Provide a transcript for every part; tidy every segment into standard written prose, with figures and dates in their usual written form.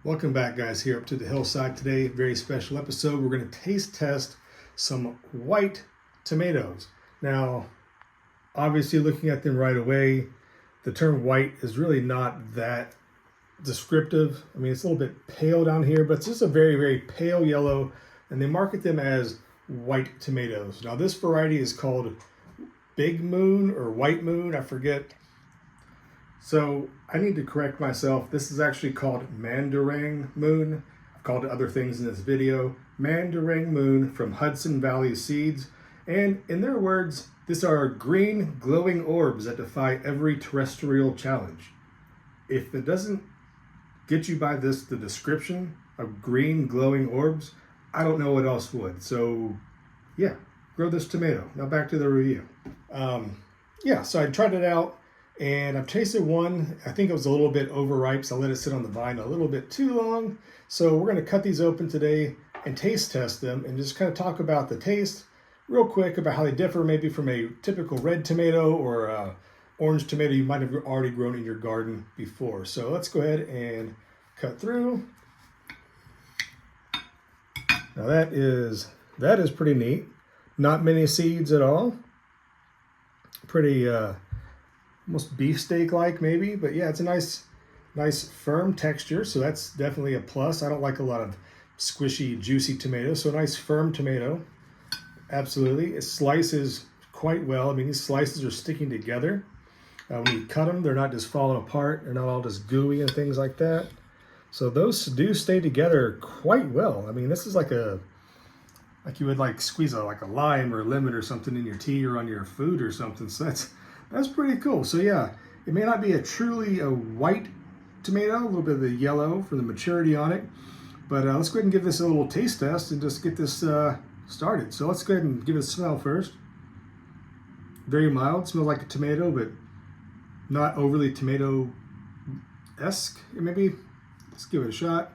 Welcome back, guys, here up to the hillside today. Very special episode. We're going to taste test some white tomatoes. Now, obviously, looking at them right away, the term white is really not that descriptive. I mean, it's a little bit pale down here, but it's just a very, very pale yellow, and they market them as white tomatoes. Now, this variety is called Big Moon or White Moon, I forget. So I need to correct myself. This is actually called Mandurang Moon. I've called it other things in this video. Mandurang Moon from Hudson Valley Seeds. And in their words, these are green glowing orbs that defy every terrestrial challenge. If it doesn't get you by the description of green glowing orbs, I don't know what else would. So yeah, grow this tomato. Now back to the review. So I tried it out. And I've tasted one. I think it was a little bit overripe, so I let it sit on the vine a little bit too long. So we're going to cut these open today and taste test them and just kind of talk about the taste real quick, about how they differ maybe from a typical red tomato or orange tomato you might have already grown in your garden before. So let's go ahead and cut through. Now that is pretty neat. Not many seeds at all. Pretty almost beefsteak like maybe, but yeah, it's a nice firm texture, so that's definitely a plus. I don't like a lot of squishy juicy tomatoes, so a nice firm tomato. Absolutely. It slices quite well. I mean, these slices are sticking together. When you cut them, they're not just falling apart. They're not all just gooey and things like that. So those do stay together quite well. I mean, this is like you would squeeze a lime or a lemon or something in your tea or on your food or something. So that's pretty cool. So yeah, it may not be truly a white tomato, a little bit of the yellow for the maturity on it, but let's go ahead and give this a little taste test and just get this started. So let's go ahead and give it a smell first. Very mild, smells like a tomato, but not overly tomato-esque, maybe. Let's give it a shot.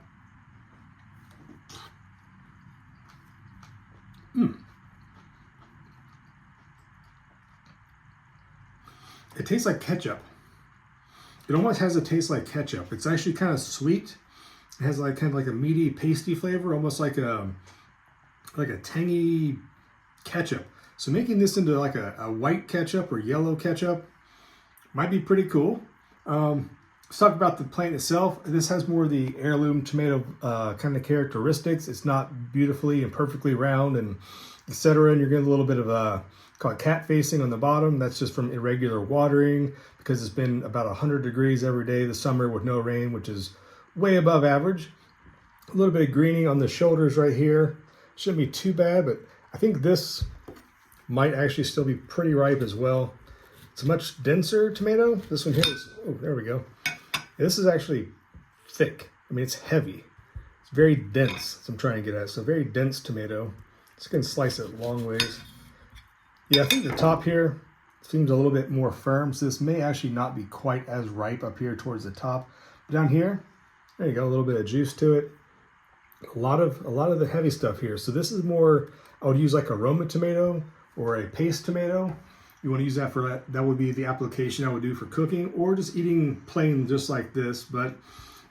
It tastes like ketchup. It almost has a taste like ketchup. It's actually kind of sweet. It has kind of like a meaty, pasty flavor, almost like a tangy ketchup. So making this into like a white ketchup or yellow ketchup might be pretty cool. Let's talk about the plant itself. This has more of the heirloom tomato kind of characteristics. It's not beautifully and perfectly round and etc. And you're getting a little bit of called cat facing on the bottom. That's just from irregular watering because it's been about 100 degrees every day this summer with no rain, which is way above average. A little bit of greening on the shoulders right here. Shouldn't be too bad, but I think this might actually still be pretty ripe as well. It's a much denser tomato. This one here is, oh, there we go. This is actually thick. I mean, it's heavy. It's very dense, that's what I'm trying to get at. So very dense tomato. Just gonna slice it long ways. Yeah, I think the top here seems a little bit more firm, so this may actually not be quite as ripe up here towards the top. But down here, there you go, a little bit of juice to it. A lot of the heavy stuff here. So this is more, I would use like a Roma tomato or a paste tomato. You want to use that for that. That would be the application I would do for cooking or just eating plain just like this. But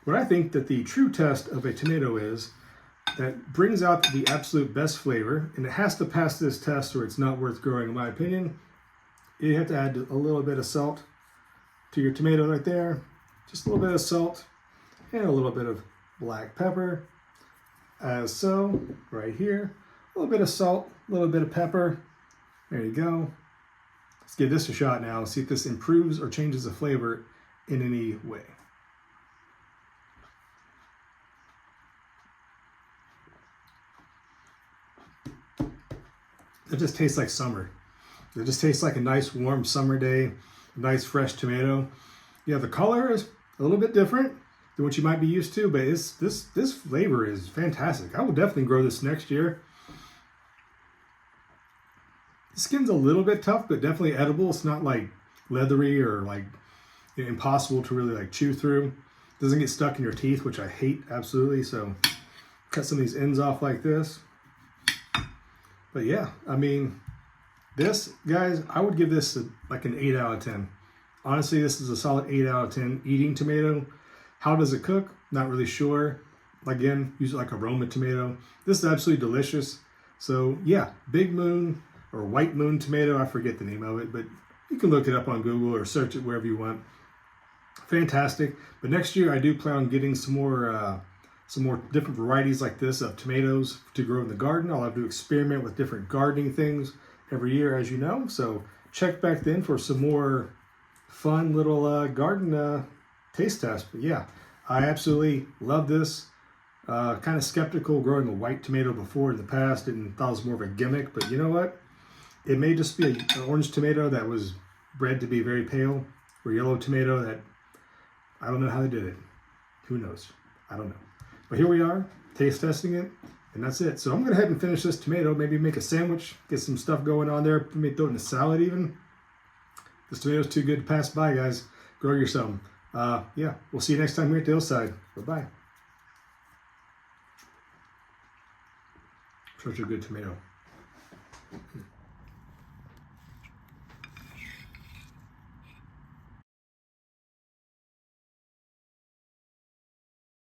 what I think that the true test of a tomato is that brings out the absolute best flavor, and it has to pass this test or it's not worth growing, in my opinion. You have to add a little bit of salt to your tomato right there. Just a little bit of salt and a little bit of black pepper. As so, right here. A little bit of salt, a little bit of pepper. There you go. Let's give this a shot now and see if this improves or changes the flavor in any way. It just tastes like summer. It just tastes like a nice warm summer day, a nice fresh tomato. Yeah, the color is a little bit different than what you might be used to, but this flavor is fantastic. I will definitely grow this next year. The skin's a little bit tough, but definitely edible. It's not like leathery or impossible to really chew through. It doesn't get stuck in your teeth, which I hate absolutely. So cut some of these ends off like this. But yeah, I mean, this, guys, I would give this like an 8 out of 10. Honestly, this is a solid 8 out of 10 eating tomato. How does it cook? not really sure. Again, use it like a Roma tomato. This is absolutely delicious. So yeah, Big Moon or White Moon tomato, I forget the name of it, but you can look it up on Google or search it wherever you want. Fantastic. But next year I do plan on getting some more different varieties like this of tomatoes to grow in the garden. I'll have to experiment with different gardening things every year, as you know. So check back then for some more fun little garden taste tests. But yeah, I absolutely love this. Kind of skeptical growing a white tomato before in the past and thought it was more of a gimmick. But you know what? It may just be an orange tomato that was bred to be very pale, or yellow tomato that, I don't know how they did it. Who knows? I don't know. But here we are, taste testing it, and that's it. So I'm going to go ahead and finish this tomato, maybe make a sandwich, get some stuff going on there, maybe throw it in a salad even. This tomato's too good to pass by, guys. Grow yourself. Yeah, we'll see you next time here at the hillside. Bye-bye. Such a good tomato.